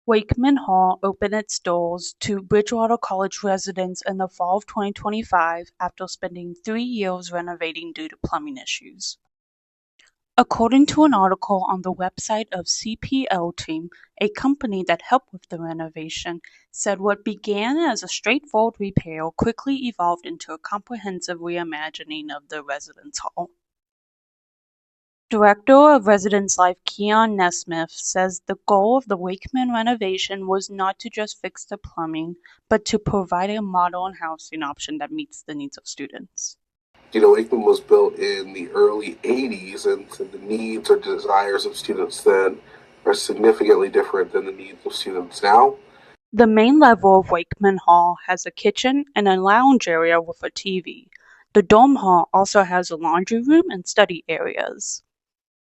Wakeman Hall opened its doors to Bridgewater College residents in the fall of 2025 after spending 3 years renovating due to plumbing issues. According to an article on the website of CPL Team, a company that helped with the renovation, said what began as a straightforward repair quickly evolved into a comprehensive reimagining of the residence hall. Director of Residence Life Keon Nesmith says the goal of the Wakeman renovation was not to just fix the plumbing, but to provide a modern housing option that meets the needs of students. Wakeman was built in the early 80s, and so the needs or desires of students then are significantly different than the needs of students now. The main level of Wakeman Hall has a kitchen and a lounge area with a TV. The dorm hall also has a laundry room and study areas.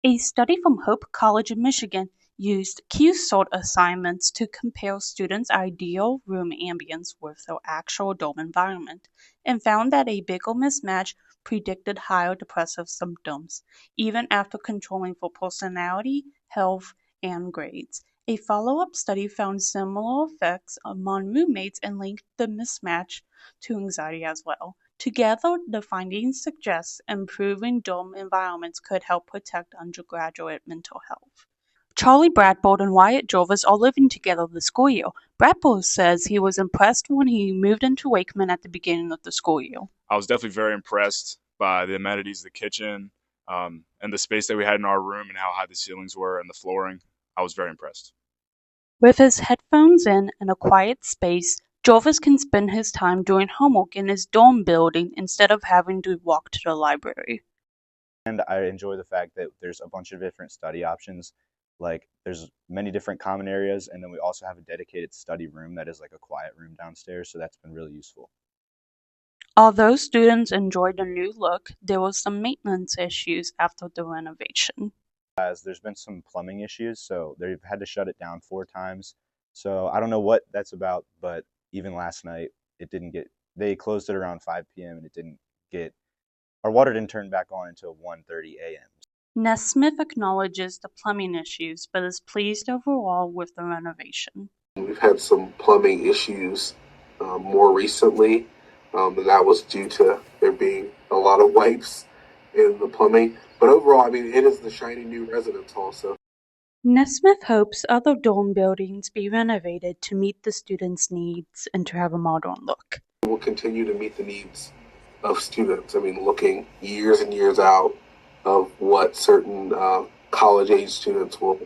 A study from Hope College in Michigan used Q-sort assignments to compare students' ideal room ambience with their actual dorm environment, and found that a bigger mismatch predicted higher depressive symptoms, even after controlling for personality, health, and grades. A follow-up study found similar effects among roommates and linked the mismatch to anxiety as well. Together, the findings suggest improving dorm environments could help protect undergraduate mental health. Charlie Bradford and Wyatt Jervis are living together this school year. Bradford says he was impressed when he moved into Wakeman at the beginning of the school year. I was definitely very impressed by the amenities of the kitchen and the space that we had in our room and how high the ceilings were and the flooring. I was very impressed. With his headphones in and a quiet space, Jervis can spend his time doing homework in his dorm building instead of having to walk to the library. And I enjoy the fact that there's a bunch of different study options. Like there's many different common areas, and then we also have a dedicated study room that is like a quiet room downstairs, so that's been really useful. Although students enjoyed the new look, there were some maintenance issues after the renovation. As there's been some plumbing issues, so they've had to shut it down 4 times. So I don't know what that's about, but even last night they closed it around 5 p.m. and our water didn't turn back on until 1:30 a.m. Nesmith acknowledges the plumbing issues, but is pleased overall with the renovation. We've had some plumbing issues more recently, and that was due to there being a lot of wipes in the plumbing. But overall, it is the shiny new residence hall. So Nesmith hopes other dorm buildings be renovated to meet the students' needs and to have a modern look. we'll continue to meet the needs of students. Looking years and years out of what certain college-age students will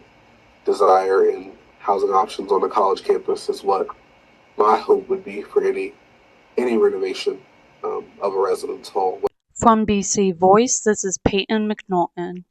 desire in housing options on the college campus is what my hope would be for any renovation of a residence hall. From BC Voice, this is Peyton McNaughton.